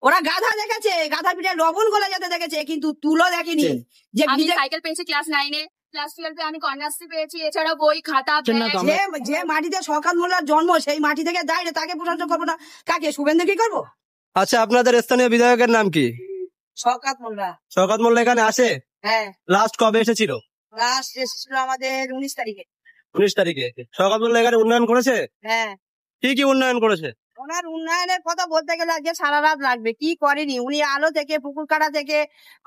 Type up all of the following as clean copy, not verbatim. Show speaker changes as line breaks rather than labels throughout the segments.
ওরা গাধা দেখেছে, গাধা পিঠে লবণ গলে যেতে দেখেছে, কিন্তু তুলো দেখেনি। যে
আমি সাইকেল পেয়েছি ক্লাস 9-এ, ক্লাস 12-এ আমি কন্যাশ্রী পেয়েছি, এছাড়াও বই খাতা
যে মাটিতে শওকত মোল্লার জন্ম, সেই মাটি থেকে দাঁড়িয়ে তাকে প্রশংসা করবো না, কাকে শুভেন্দু কি করবো?
আচ্ছা, আপনাদের স্থানীয় বিধায়কের নাম কি?
শওকত মোল্লা।
শওকত মোল্লা এখানে আসে?
হ্যাঁ,
লাস্ট কবে এসেছিল?
লাস্ট এসেছিল আমাদের 19 তারিখে।
19 তারিখে। শওকত মোল্লা এখানে উন্নয়ন করেছে?
হ্যাঁ।
কি কি উন্নয়ন করেছে?
ওনার উন্নয়নের কথা বলতে গেলে আজকে সারা রাত লাগবে। কি করেনি উনি? আলো থেকে, পুকুর কাটা থেকে,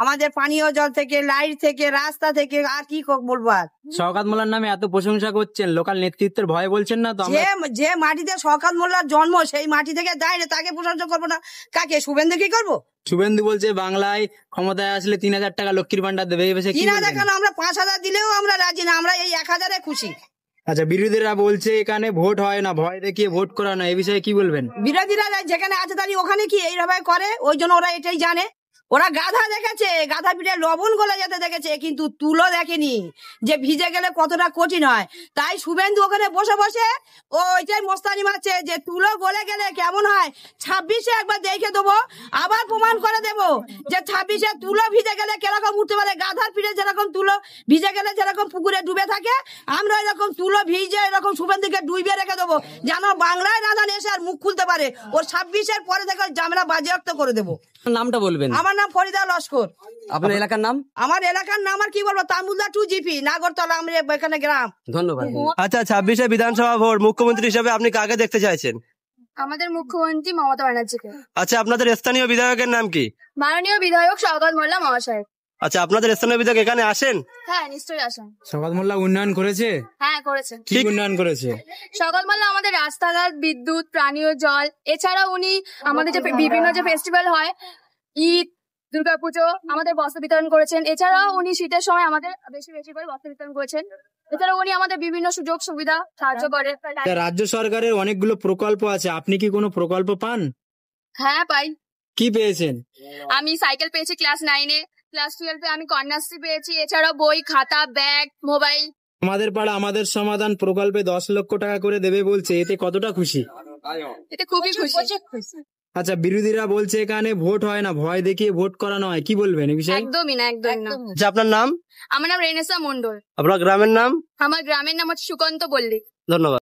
আমাদের পানীয় জল থেকে, লাইট থেকে, রাস্তা থেকে, আর কি বলবো? আর
শওকত মোল্লার নামে এত প্রশংসা করছেন, লোকাল নেতৃত্বের ভয় বলছেন না তো?
যে মাটিতে শওকত মোল্লার জন্ম, সেই মাটি থেকে দাঁড়িয়ে তাকে প্রশংসা করবো না, কাকে শুভেন্দু কি করবো?
শুভেন্দু বলছে বাংলায় ক্ষমতায় আসলে 3000 টাকা লক্ষ্মীর ভান্ডার দেবে।
3000 কেন, আমরা 5000 দিলেও আমরা রাজি না, আমরা এই 1000-এ খুশি।
আচ্ছা, বিরোধীরা বলছে এখানে ভোট হয় না, ভয় দেখিয়ে ভোট করানো, এই বিষয়ে কি বলবেন?
বিরোধীরা যেখানে আছে দাঁড়িয়ে ওখানে কি এইভাবে করে? ওই জন্য ওরা এটাই জানে। ওরা গাধা দেখেছে, গাধা পিঠে লবণ গলে যেতে দেখেছে, কিন্তু তুলো দেখেনি যে ভিজে গেলে কতটা কঠিন হয়। তাই শুভেন্দু ওখানে বসে বসে ওইটাই মস্তানি মারছে যে তুলো গলে গেলে কেমন হয়। 26-এ একবার দেখে দেবো, আবার প্রমাণ করে দেবো যে 26-এ তুলো ভিজে গেলে কিরকম উঠতে পারে। গাধার পিঠে যেরকম তুলো ভিজে গেলে যেরকম পুকুরে ডুবে থাকে, আমরা এরকম তুলো ভিজে এরকম শুভেন্দুকে ডুবিয়ে রেখে দেবো, যেন বাংলায় রাধান এসে আর মুখ খুলতে পারে। ওর 26-এর পরে দেখো জামরা বাজেয়াপ্ত করে দেবো।
নামটা বলবেন?
আমার নাম ফরিদা লস্কর।
আপনার এলাকার নাম?
আমার এলাকার নাম আর কি বলবো, তামুলদা 2GP, নাগরতলা, আমরা এখানে গ্রাম।
ধন্যবাদ।
আচ্ছা, 26-এ বিধানসভা ভোট, মুখ্যমন্ত্রী হিসেবে আপনি কাকে দেখতে চাইছেন?
আমাদের মুখ্যমন্ত্রী মমতা ব্যানার্জিকে।
আচ্ছা, আপনাদের স্থানীয় বিধায়কের নাম কি?
মাননীয় বিধায়ক শওকত মোল্লা মহাশয়।
আচ্ছা, আপনাদের স্থানীয় বিধায়ক এখানে আসেন?
হ্যাঁ, নিশ্চয়ই আসেন।
শওকত মোল্লা উন্নয়ন করেছে?
হ্যাঁ, করেছে।
কি উন্নয়ন করেছে?
শওকত মোল্লা আমাদের রাস্তাঘাট, বিদ্যুৎ, পানীয় জল, এছাড়াও উনি আমাদের যে বিভিন্ন যে ফেস্টিভ্যাল হয়, ঈদ, দুর্গাপুজো, আমাদের বস্ত্র বিতরণ করেছেন। এছাড়াও উনি শীতের সময় আমাদের বেশি বেশি করে বস্ত্র বিতরণ করেছেন। এছাড়াও উনি আমাদের বিভিন্ন সুযোগ সুবিধা সাহায্য করে।
রাজ্য সরকারের অনেকগুলো প্রকল্প আছে, আপনি কি কোনো প্রকল্প পান?
হ্যাঁ, পাই।
কি পেয়েছেন?
আমি সাইকেল পেয়েছি ক্লাস 9-এ, ক্লাস 12-এ আমি কন্যাশ্রী পেয়েছি, এছাড়াও বই খাতা ব্যাগ মোবাইল।
আমাদের পাড়া আমাদের সমাধান প্রকল্পে 10 লক্ষ টাকা করে দেবে বলছে, এতে কতটা খুশি?
এতে খুবই খুশি।
আচ্ছা, বিরোধীরা বলছে এখানে ভোট হয় না, ভয় দেখিয়ে ভোট করানো হয়, কি বলবেন এই বিষয়ে?
একদমই না, একদমই না।
আচ্ছা, আপনার নাম?
আমার নাম রেনেসা মন্ডল।
আপনার গ্রামের নাম?
আমার গ্রামের নাম হচ্ছে সুকান্ত পল্লী।
ধন্যবাদ।